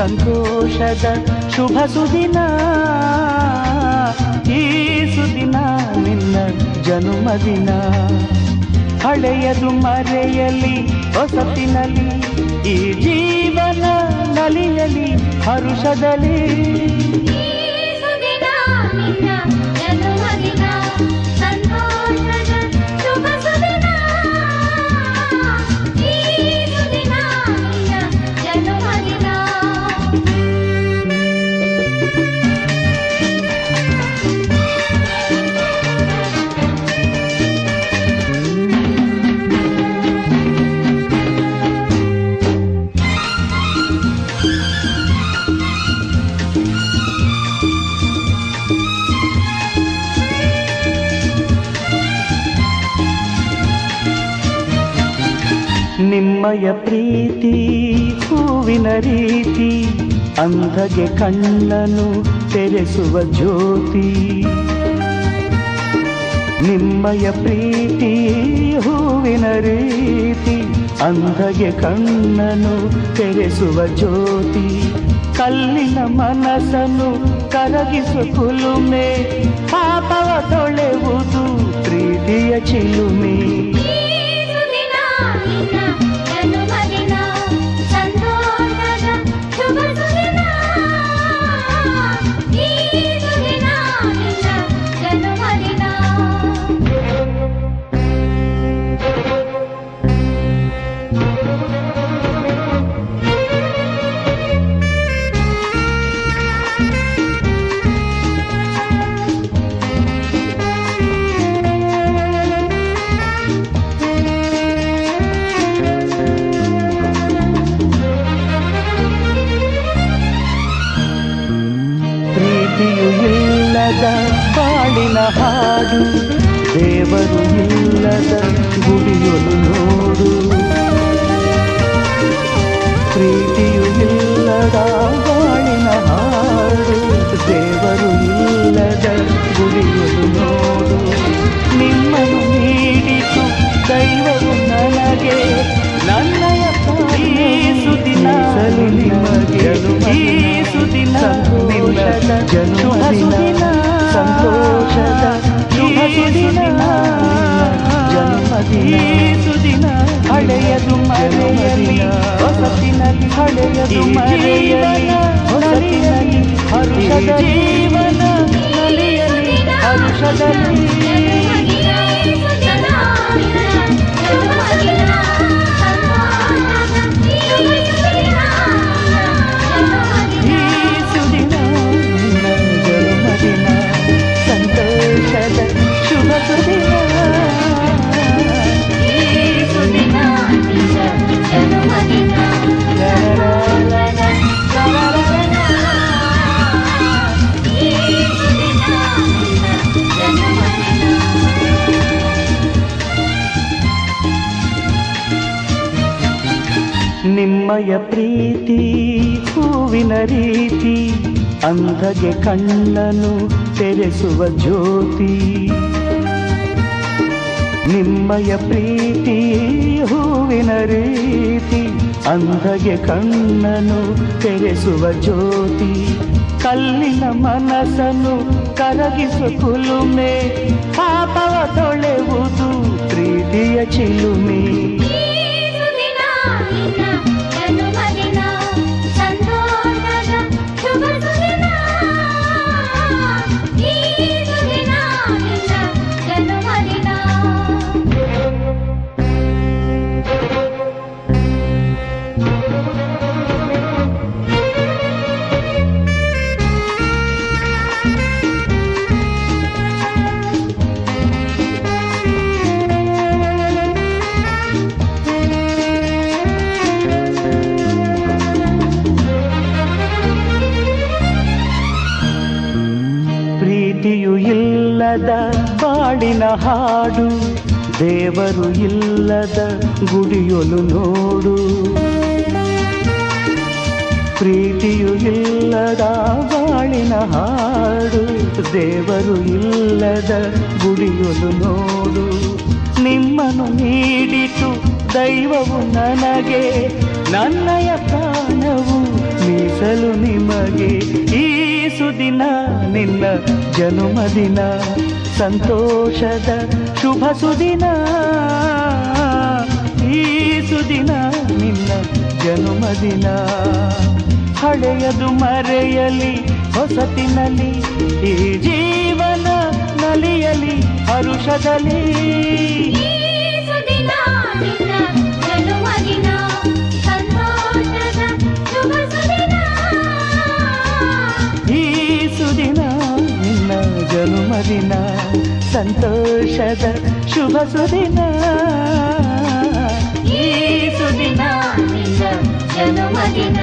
ಸಂತೋಷದ ಶುಭ ಸುದಿನ, ಈ ಸುದಿನ ನಿನ್ನ ಜನುಮದಿನ. ಹಳೆಯದು ಮರೆಯಲಿ ಹೊಸತಿನಲ್ಲಿ, ಈ ಜೀವನ ನಲಿಯಲಿ ಹರುಷದಲ್ಲಿ. ನಿಮ್ಮಯ ಪ್ರೀತಿ ಹೂವಿನ ರೀತಿ, ಅಂಧಗೆ ಕಣ್ಣನು ತೆರೆಸುವ ಜ್ಯೋತಿ. ನಿಮ್ಮಯ ಪ್ರೀತಿ ಹೂವಿನ ರೀತಿ, ಅಂಧಗೆ ಕಣ್ಣನು ತೆರೆಸುವ ಜ್ಯೋತಿ. ಕಲ್ಲಿನ ಮನಸ್ಸನ್ನು ಕರಗಿಸು ಕುಲುಮೆ, ಪಾಪವ ತೊಳೆವುದು ಪ್ರೀತಿಯ ಚಿಲುಮೆ. ಪ್ರೀತಿಯು ಇಲ್ಲದ ಬಾಳಿನ ಹಾಡು, ದೇವರು ಇಲ್ಲದ ಗುಡಿಯೊಲು ನೋಡು. ಪ್ರೀತಿಯು ಇಲ್ಲದ ಬಾಳಿನ ಹಾಡು, ದೇವರು ಇಲ್ಲದ ಗುಡಿಯೊಲು ನೋಡು. ನಿಮ್ಮನ್ನು ನೀಡಿತು ದೈವವು ನನಗೆ, ನನ್ನಯ ಈ ಸುದಿನ ನಿಮಗೆ, ಈ ಸುದಿನ ಜನುಮದಿನ, ಸಂತೋಷದ ಶುಭ ಸುದಿನ, ಜನ್ಮದಿನ. ಸುದಿನ ಹಳೆಯದು ಮರೆಯಲಿ ಹೊಸತಿನಲ್ಲಿ, ಹಳೆಯದು ಮರೆಯಲಿ ಹೊಸತಿನಲ್ಲಿ ಹರುಷದ ಜೀವನ ನಲಿಯಲಿ ಹರುಷದಲ್ಲಿ. ನಿಮ್ಮಯ ಪ್ರೀತಿ ಹೂವಿನ ರೀತಿ, ಅಂಧಗೆ ಕಣ್ಣನು ತೆರೆಸುವ ಜ್ಯೋತಿ. ನಿಮ್ಮಯ ಪ್ರೀತಿ ಹೂವಿನ ರೀತಿ, ಅಂಧಗೆ ಕಣ್ಣನು ತೆರೆಸುವ ಜ್ಯೋತಿ. ಕಲ್ಲಿನ ಮನಸ್ಸನ್ನು ಕರಗಿಸು ಕುಲುಮೆ, ಪಾಪವ ತೊಳೆವುದು ಪ್ರೀತಿಯ ಚಿಲುಮೆ. ಪ್ರೀತಿಯು ಇಲ್ಲದ ಬಾಳಿನ ಹಾಡು, ದೇವರು ಇಲ್ಲದ ಗುಡಿಯೊಲು ನೋಡು. ಪ್ರೀತಿಯು ಇಲ್ಲದ ಬಾಳಿನ ಹಾಡು, ದೇವರು ಇಲ್ಲದ ಗುಡಿಯೊಲು ನೋಡು. ನಿಮ್ಮನ್ನು ನೀಡಿತು ದೈವವು ನನಗೆ, ನನ್ನಯ ಪ್ರಾಣವು ಮೀಸ ಹರಿಸಲು ನಿಮಗೆ ಈ ಸುದಿನ ನಿನ್ನ ಜನುಮದಿನ ಸಂತೋಷದ ಶುಭ ಸುದಿನ ಈ ಸುದಿನ ನಿನ್ನ ಜನುಮದಿನ ಹಳೆಯದು ಮರೆಯಲಿ ಹೊಸತಿನಲ್ಲಿ ಈ ಜೀವನ ನಲಿಯಲಿ ಹರುಷದಲ್ಲಿ ಈ ಸುದಿನ ನಿನ್ನ ಜನುಮದಿನ ಸಂತೋಷದ ಶುಭ ಸುದಿನ ಈ ಸುದಿನ ನಿನ್ನ ಜನುಮದಿನ